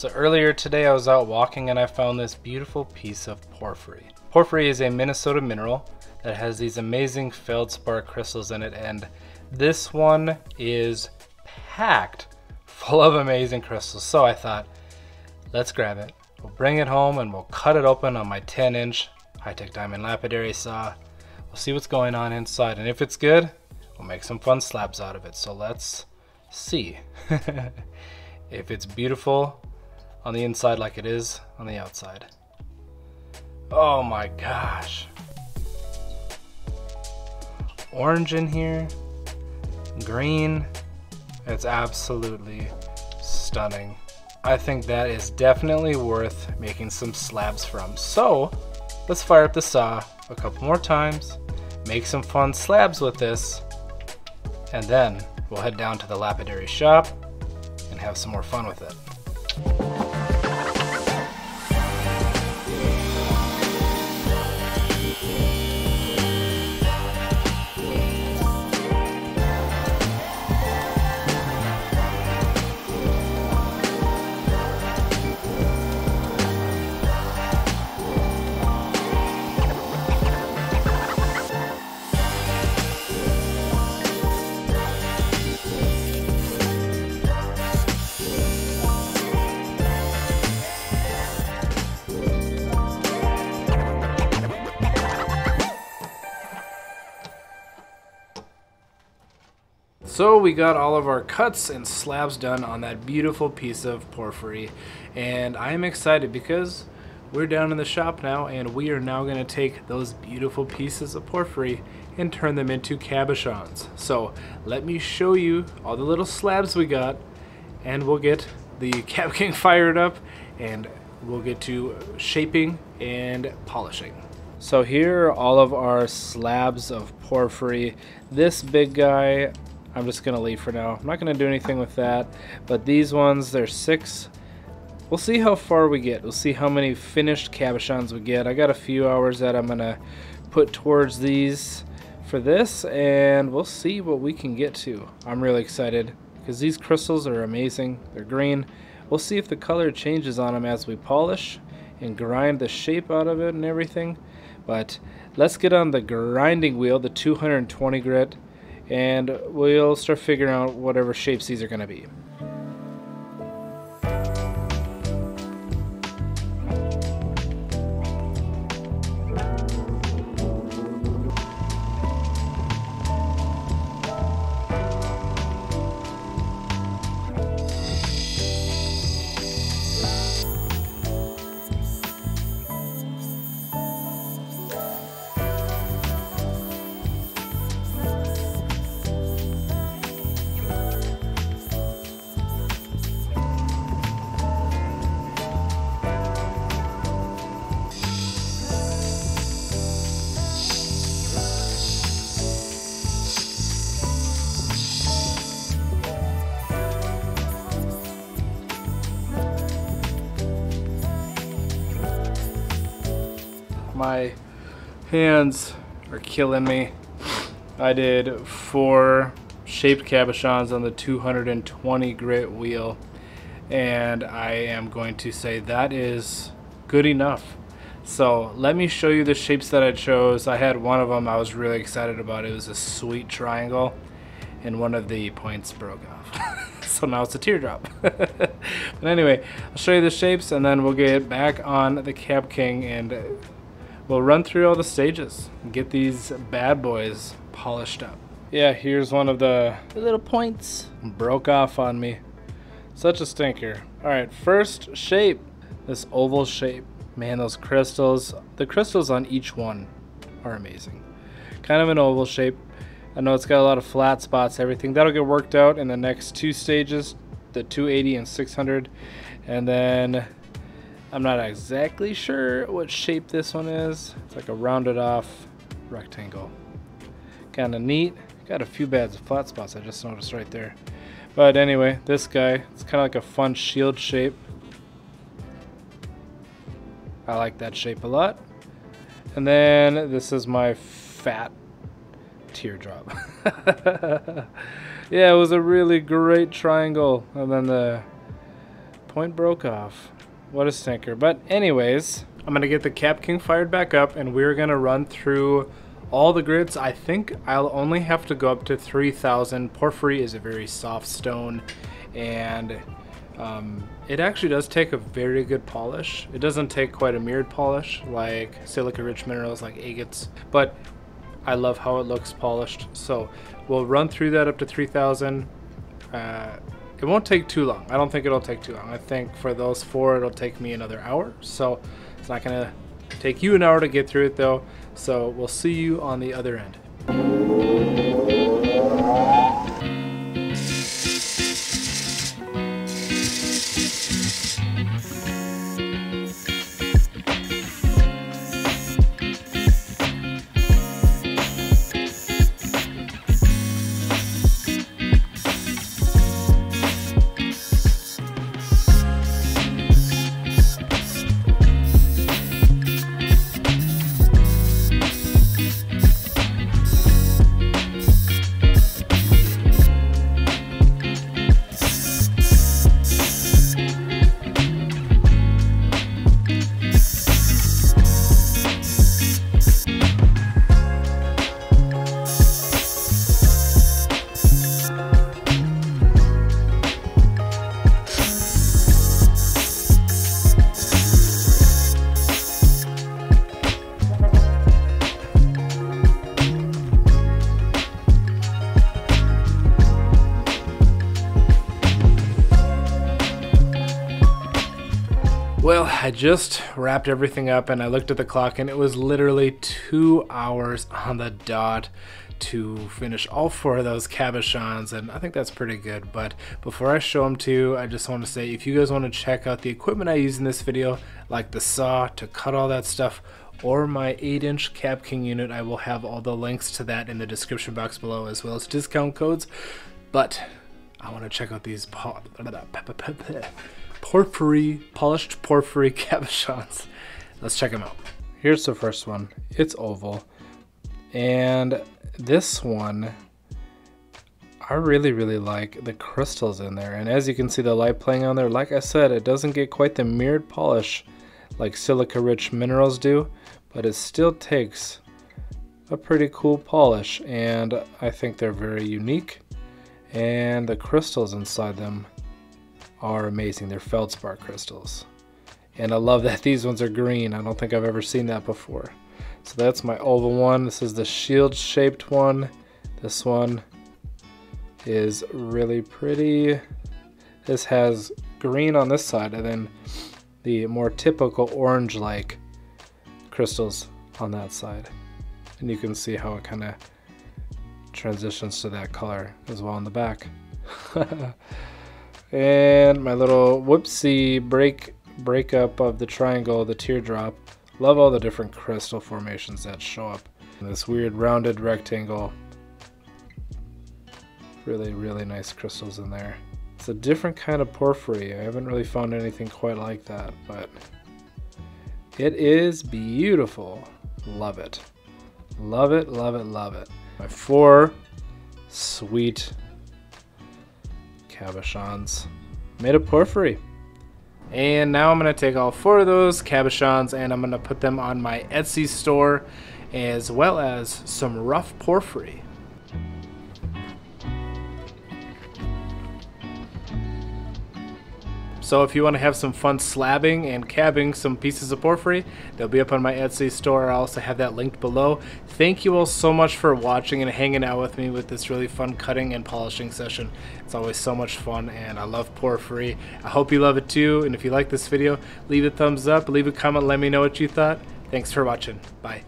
So earlier today I was out walking and I found this beautiful piece of porphyry. Porphyry is a Minnesota mineral that has these amazing feldspar crystals in it, and this one is packed full of amazing crystals. So I thought, let's grab it. We'll bring it home and we'll cut it open on my 10-inch high-tech diamond lapidary saw. We'll see what's going on inside, and if it's good, we'll make some fun slabs out of it. So let's see if it's beautiful on the inside like it is on the outside. Oh my gosh. Orange in here, green. It's absolutely stunning. I think that is definitely worth making some slabs from. So let's fire up the saw a couple more times, make some fun slabs with this, and then we'll head down to the lapidary shop and have some more fun with it. So we got all of our cuts and slabs done on that beautiful piece of porphyry, and I am excited because we're down in the shop now, and we are now going to take those beautiful pieces of porphyry and turn them into cabochons. So let me show you all the little slabs we got, and we'll get the Cab King fired up and we'll get to shaping and polishing. So here are all of our slabs of porphyry. This big guy I'm just gonna leave for now. I'm not gonna do anything with that, but these ones, there's 6. We'll see how far we get. We'll see how many finished cabochons we get. I got a few hours that I'm gonna put towards these for this, and we'll see what we can get to. I'm really excited because these crystals are amazing. They're green. We'll see if the color changes on them as we polish and grind the shape out of it and everything. But let's get on the grinding wheel, the 220 grit, and we'll start figuring out whatever shapes these are going to be. My hands are killing me. I did 4 shaped cabochons on the 220 grit wheel, and I am going to say that is good enough. So let me show you the shapes that I chose. I had one of them I was really excited about. It was a sweet triangle, and one of the points broke off. So now it's a teardrop. But anyway, I'll show you the shapes, and then we'll get back on the Cab King and we'll run through all the stages and get these bad boys polished up. Yeah, here's one of the little points. Broke off on me. Such a stinker. Alright, first shape. This oval shape. Man, those crystals. The crystals on each one are amazing. Kind of an oval shape. I know it's got a lot of flat spots, everything. That'll get worked out in the next 2 stages, the 280 and 600. And then I'm not exactly sure what shape this one is. It's like a rounded off rectangle. Kind of neat. Got a few bad flat spots I just noticed right there. But anyway, this guy, it's kind of like a fun shield shape. I like that shape a lot. And then this is my fat teardrop. Yeah, it was a really great triangle. And then the point broke off. What a stinker. But anyways, I'm gonna get the Cap King fired back up, and we're gonna run through all the grits. I think I'll only have to go up to 3,000. Porphyry is a very soft stone, and it actually does take a very good polish. It doesn't take quite a mirrored polish like silica-rich minerals like agates, but I love how it looks polished. So we'll run through that up to 3,000. It won't take too long. I don't think it'll take too long. I think for those 4 it'll take me another hour, so it's not gonna take you an hour to get through it though. So we'll see you on the other end. Well, I just wrapped everything up and I looked at the clock and it was literally 2 hours on the dot to finish all 4 of those cabochons, and I think that's pretty good. But before I show them to you, I just want to say, if you guys want to check out the equipment I use in this video, like the saw to cut all that stuff, or my 8-inch Cap King unit, I will have all the links to that in the description box below, as well as discount codes. But I want to check out these polished porphyry cabochons. Let's check them out. Here's the first one. It's oval, and this one I really like the crystals in there, and as you can see the light playing on there, like I said, it doesn't get quite the mirrored polish like silica rich minerals do, but it still takes a pretty cool polish, and I think they're very unique, and the crystals inside them are amazing. They're feldspar crystals, and I love that these ones are green. I don't think I've ever seen that before. So that's my oval one. This is the shield shaped one. This one is really pretty. This has green on this side and then the more typical orange like crystals on that side, and you can see how it kind of transitions to that color as well on the back. And my little whoopsie breakup of the triangle, the teardrop. Love all the different crystal formations that show up in this weird rounded rectangle. Really nice crystals in there. It's a different kind of porphyry. I haven't really found anything quite like that, but it is beautiful. Love it. Love it. My 4 sweet cabochons made of porphyry. And now I'm going to take all 4 of those cabochons and I'm going to put them on my Etsy store, as well as some rough porphyry. So if you want to have some fun slabbing and cabbing some pieces of porphyry, they'll be up on my Etsy store. I also have that linked below. Thank you all so much for watching and hanging out with me with this really fun cutting and polishing session. It's always so much fun, and I love porphyry. I hope you love it too, and if you like this video, leave a thumbs up, leave a comment, let me know what you thought. Thanks for watching. Bye.